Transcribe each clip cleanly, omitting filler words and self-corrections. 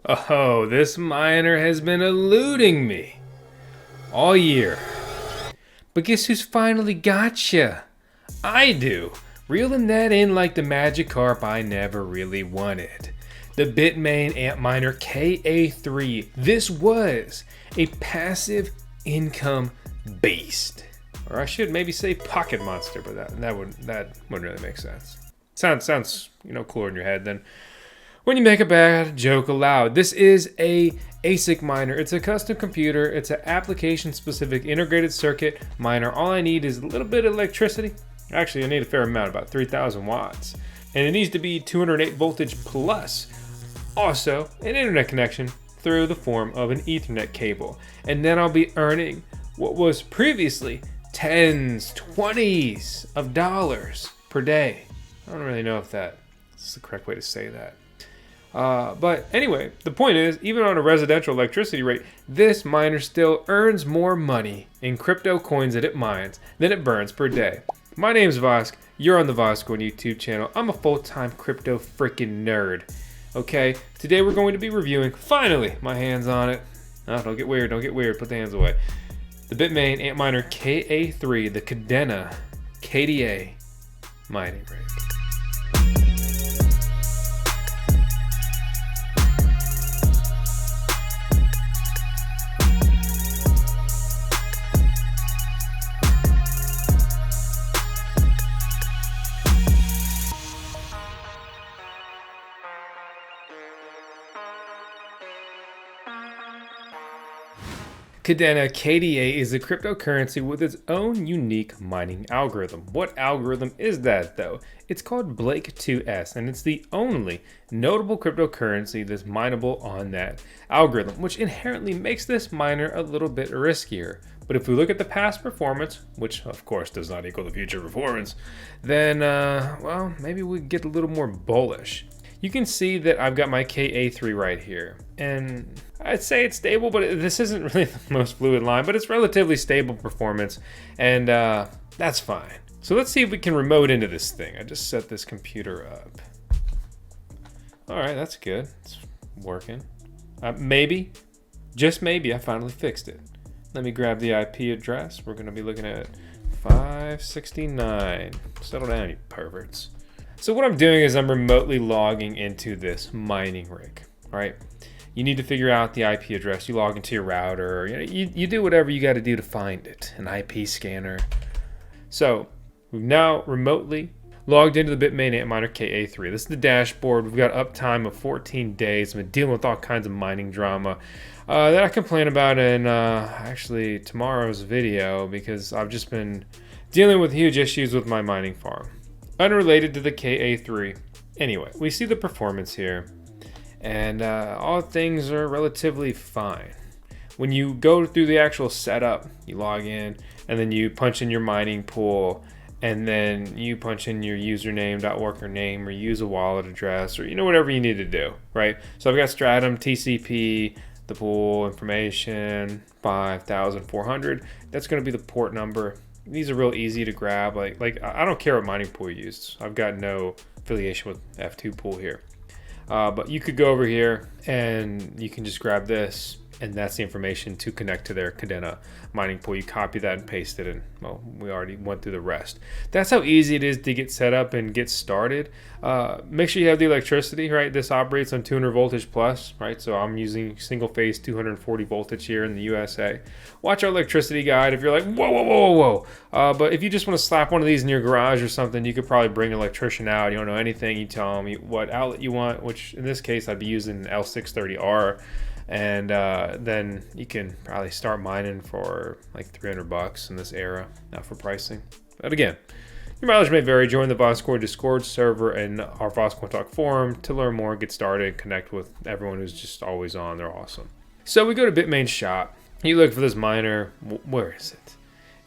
Oh, this miner has been eluding me all year. But guess who's finally gotcha? I do. Reeling that in like the Magikarp I never really wanted. The Bitmain Antminer KA3. This was a passive income beast. Or I should maybe say pocket monster, but that wouldn't really make sense. Sounds cooler in your head than when you make a bad joke aloud. This is a ASIC miner. It's a custom computer. It's an application-specific integrated circuit miner. All I need is a little bit of electricity. Actually, I need a fair amount, about 3,000 watts. And it needs to be 208 voltage plus. Also, an internet connection through the form of an Ethernet cable. And then I'll be earning what was previously tens, 20s of dollars per day. I don't really know if that's the correct way to say that. But anyway, the point is, even on a residential electricity rate, this miner still earns more money in crypto coins that it mines than it burns per day. My name's Vosk. You're on the VoskCoin YouTube channel. I'm a full-time crypto freaking nerd. Okay, today we're going to be reviewing, finally, my hands on it. Oh, don't get weird, put the hands away. The Bitmain Antminer KA3, the Kadena KDA mining rig. Kadena KDA is a cryptocurrency with its own unique mining algorithm. What algorithm is that though? It's called Blake 2S, and it's the only notable cryptocurrency that's mineable on that algorithm, which inherently makes this miner a little bit riskier. But if we look at the past performance, which of course does not equal the future performance, then well, maybe we get a little more bullish. You can see that I've got my KA3 right here, and I'd say it's stable, but this isn't really the most fluid line, but it's relatively stable performance, and that's fine. So let's see if we can remote into this thing. I just set this computer up. All right, that's good. It's working. Maybe, just maybe, I finally fixed it. Let me grab the IP address. We're gonna be looking at 569. Settle down, you perverts. So what I'm doing is I'm remotely logging into this mining rig, all right? You need to figure out the IP address. You log into your router, you do whatever you gotta do to find it, an IP scanner. So we've now remotely logged into the Bitmain Antminer KA3. This is the dashboard. We've got uptime of 14 days. I've been dealing with all kinds of mining drama that I complain about in actually tomorrow's video, because I've just been dealing with huge issues with my mining farm. Unrelated to the KA3. Anyway, we see the performance here, and all things are relatively fine. When you go through the actual setup, you log in, and then you punch in your mining pool, and then you punch in your username, .worker name, or use a wallet address, or whatever you need to do, right? So I've got Stratum, TCP, the pool information, 5,400. That's going to be the port number. These are real easy to grab. Like I don't care what mining pool you use. I've got no affiliation with F2 pool here. But you could go over here and you can just grab this, and that's the information to connect to their Kadena mining pool. You copy that and paste it, and well, we already went through the rest. That's how easy it is to get set up and get started. Make sure you have the electricity, right? This operates on 200 voltage plus, right? So I'm using single phase 240 voltage here in the USA. Watch our electricity guide if you're like, whoa. But if you just want to slap one of these in your garage or something, you could probably bring an electrician out. You don't know anything, you tell them what outlet you want, which in this case I'd be using an L630R. And then you can probably start mining for like $300 in this era, not for pricing. But again, your mileage may vary. Join the VoskCoin Discord server and our VoskCoin Talk forum to learn more, get started, connect with everyone who's just always on. They're awesome. So we go to Bitmain's shop. You look for this miner. Where is it?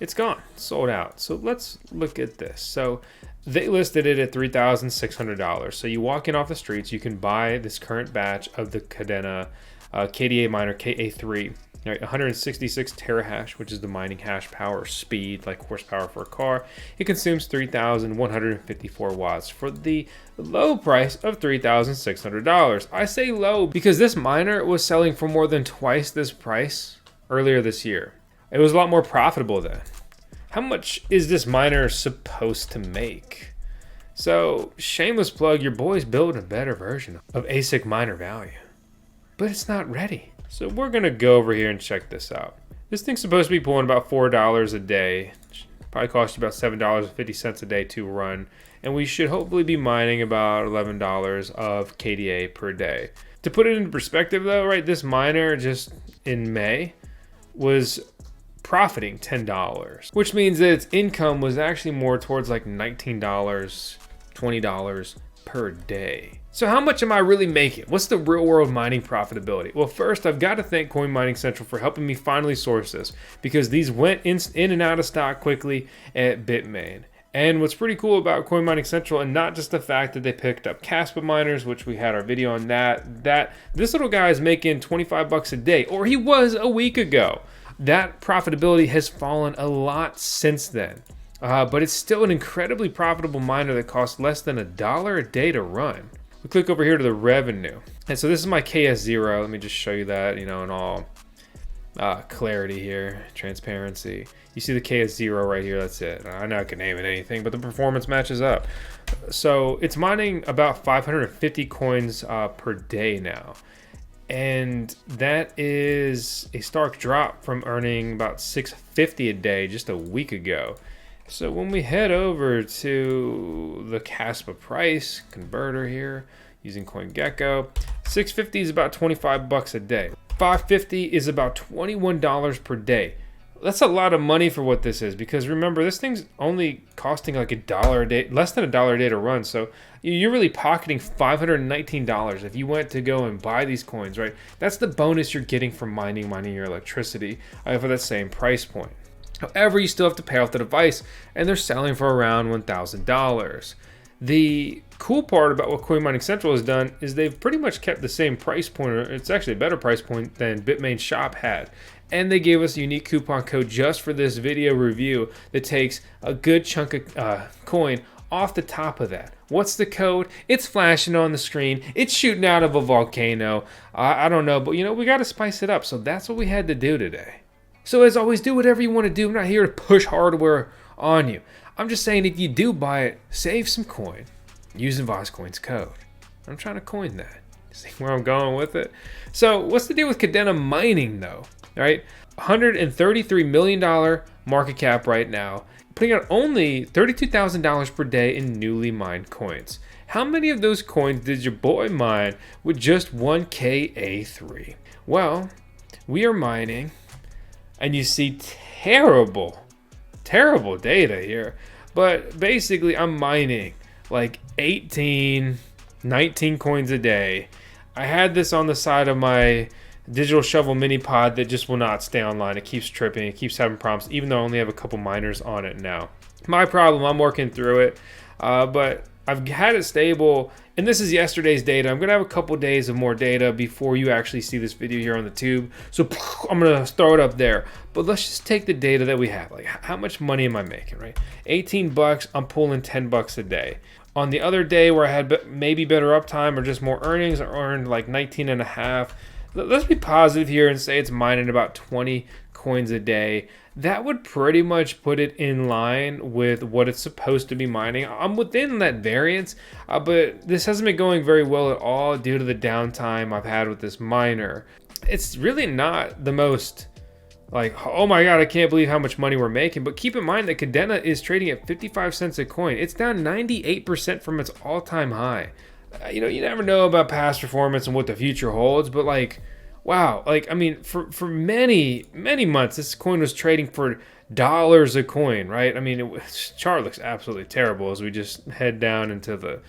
It's gone. It's sold out. So let's look at this. So they listed it at $3,600. So you walk in off the streets, you can buy this current batch of the Kadena KDA miner KA3 All right, 166 terahash, which is the mining hash power speed, like horsepower for a car. It consumes 3,154 watts for the low price of $3,600. I say low because this miner was selling for more than twice this price earlier this year. It was a lot more profitable then. How much is this miner supposed to make? So, shameless plug, your boy's building a better version of ASIC miner value, but it's not ready. So we're gonna go over here and check this out. This thing's supposed to be pulling about $4 a day. Probably cost you about $7.50 a day to run. And we should hopefully be mining about $11 of KDA per day. To put it into perspective though, right, this miner just in May was profiting $10, which means that its income was actually more towards like $19, $20 per day. So how much am I really making? What's the real world mining profitability? Well, first I've got to thank CoinMiningCentral for helping me finally source this, because these went in and out of stock quickly at Bitmain. And what's pretty cool about CoinMiningCentral, and not just the fact that they picked up Kaspa miners, which we had our video on that this little guy is making 25 bucks a day, or he was a week ago. That profitability has fallen a lot since then. But it's still an incredibly profitable miner that costs less than $1 a day to run. We click over here to the revenue. And so this is my KS0. Let me just show you that, in all clarity here, transparency. You see the KS0 right here, that's it. I know I can name it anything, but the performance matches up. So it's mining about 550 coins per day now. And that is a stark drop from earning about 650 a day just a week ago. So when we head over to the Kaspa price converter here using CoinGecko, 650 is about 25 bucks a day. 550 is about $21 per day. That's a lot of money for what this is, because remember, this thing's only costing like $1 a day, less than $1 a day to run. So you're really pocketing $519 if you went to go and buy these coins, right? That's the bonus you're getting from mining your electricity for that same price point. However, you still have to pay off the device, and they're selling for around $1,000. The cool part about what CoinMiningCentral has done is they've pretty much kept the same price point, or it's actually a better price point than Bitmain Shop had. And they gave us a unique coupon code just for this video review that takes a good chunk of coin off the top of that. What's the code? It's flashing on the screen. It's shooting out of a volcano. I don't know, but we got to spice it up. So that's what we had to do today. So as always, do whatever you want to do. I'm not here to push hardware on you. I'm just saying, if you do buy it, save some coin using VoskCoin's code. I'm trying to coin that. See where I'm going with it? So what's the deal with Kadena mining though? All right, $133 million market cap right now, putting out only $32,000 per day in newly mined coins. How many of those coins did your boy mine with just one KA3? Well, we are mining, and you see terrible data here. But basically, I'm mining like 18, 19 coins a day. I had this on the side of my digital shovel mini pod that just will not stay online. It keeps tripping. It keeps having problems, even though I only have a couple miners on it now. My problem, I'm working through it. But I've had it stable, and this is yesterday's data. I'm going to have a couple days of more data before you actually see this video here on the tube. So I'm going to throw it up there. But let's just take the data that we have. Like, how much money am I making, right? 18 bucks, I'm pulling 10 bucks a day. On the other day where I had maybe better uptime or just more earnings, I earned like 19 and a half. Let's be positive here and say it's mining about 20 coins a day. That would pretty much put it in line with what it's supposed to be mining. I'm within that variance, but this hasn't been going very well at all due to the downtime I've had with this miner. It's really not the most like, oh my god, I can't believe how much money we're making. But keep in mind that Kadena is trading at 55 cents a coin. It's down 98% from its all-time high. You never know about past performance and what the future holds, but like, wow, like, I mean, for many months, this coin was trading for dollars a coin, right? I mean, chart looks absolutely terrible as we just head down into the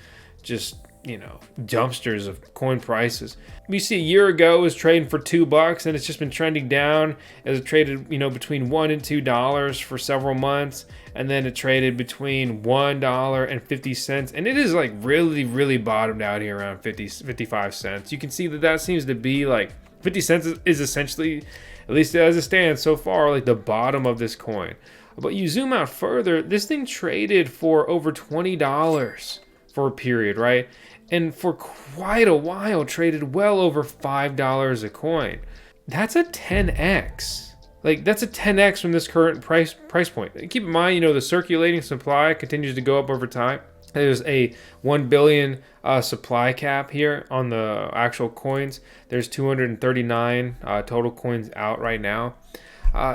dumpsters of coin prices. We see a year ago it was trading for $2, and it's just been trending down as it traded, between $1 and $2 for several months, and then it traded between $1 and 50 cents, and it is like really bottomed out here around 55 cents. You can see that seems to be like 50 cents is essentially, at least as it stands so far, like the bottom of this coin. But you zoom out further, this thing traded for over $20 for a period, right? And for quite a while traded well over $5 a coin. That's a 10x. Like, that's a 10x from this current price point. Keep in mind, you know, the circulating supply continues to go up over time. There's a 1 billion supply cap here on the actual coins. There's 239 total coins out right now.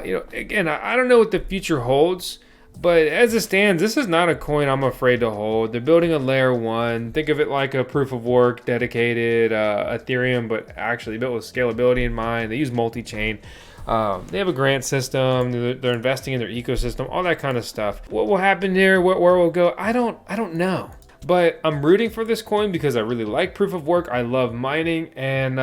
You know, again, I don't know what the future holds, but as it stands, this is not a coin I'm afraid to hold. They're building a layer 1. Think of it like a proof of work dedicated Ethereum, but actually built with scalability in mind. They use multi-chain. They have a grant system. They're investing in their ecosystem, all that kind of stuff. What will happen here? Where will it go? I don't know. But I'm rooting for this coin because I really like proof of work. I love mining, and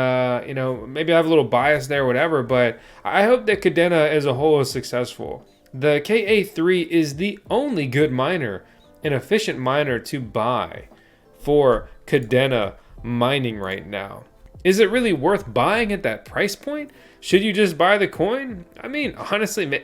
you know, maybe I have a little bias there, whatever. But I hope that Kadena as a whole is successful. The KA3 is the only good miner, an efficient miner to buy for Kadena mining right now. Is it really worth buying at that price point? Should you just buy the coin? I mean, honestly,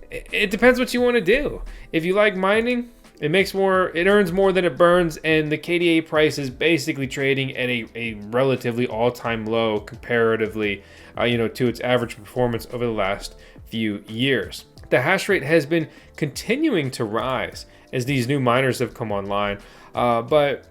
it depends what you want to do. If you like mining, it earns more than it burns, and the KDA price is basically trading at a relatively all-time low comparatively, you know, to its average performance over the last few years. The hash rate has been continuing to rise as these new miners have come online, but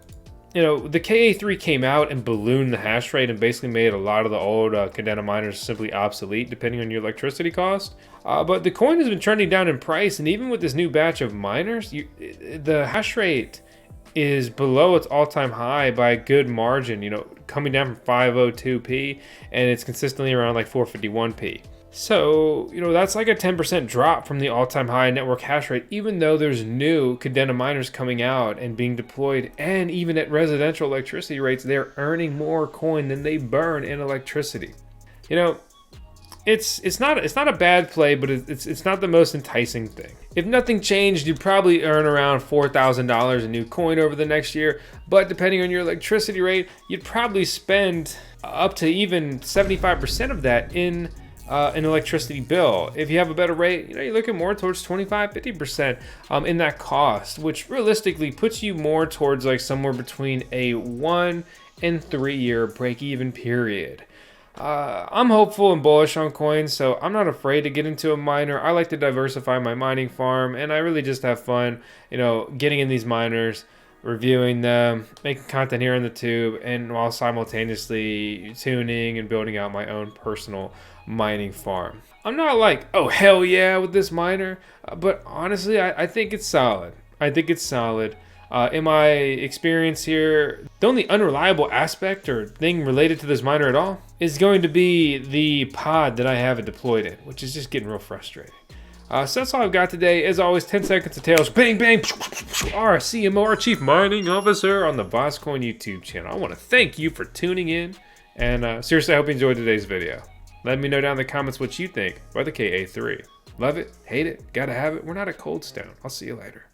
you know, the KA3 came out and ballooned the hash rate and basically made a lot of the old Kadena miners simply obsolete depending on your electricity cost. But the coin has been trending down in price, and even with this new batch of miners, the hash rate is below its all-time high by a good margin, you know, coming down from 502p, and it's consistently around like 451p. So, you know, that's like a 10% drop from the all-time high network hash rate, even though there's new Kadena miners coming out and being deployed, and even at residential electricity rates, they're earning more coin than they burn in electricity. You know, it's not a bad play, but it's not the most enticing thing. If nothing changed, you'd probably earn around $4,000 a new coin over the next year, but depending on your electricity rate, you'd probably spend up to even 75% of that in an electricity bill. If you have a better rate, you know, you're looking more towards 25-50% in that cost, which realistically puts you more towards like somewhere between a 1 and 3 year break-even period. I'm hopeful and bullish on coins, so I'm not afraid to get into a miner. I like to diversify my mining farm, and I really just have fun, you know, getting in these miners, reviewing them, making content here on the tube, and while simultaneously tuning and building out my own personal mining farm. I'm not like, oh hell yeah with this miner, but honestly I think it's solid. In my experience here, the only unreliable aspect or thing related to this miner at all is going to be the pod that I have it deployed in, which is just getting real frustrating. So that's all I've got today. As always, 10 seconds of tails, bang bang, our CMO, our Chief Mining Officer on the VoskCoin YouTube channel. I want to thank you for tuning in, and seriously, I hope you enjoyed today's video. Let me know down in the comments what you think about the KA3. Love it, hate it, gotta have it. We're not at Cold Stone. I'll see you later.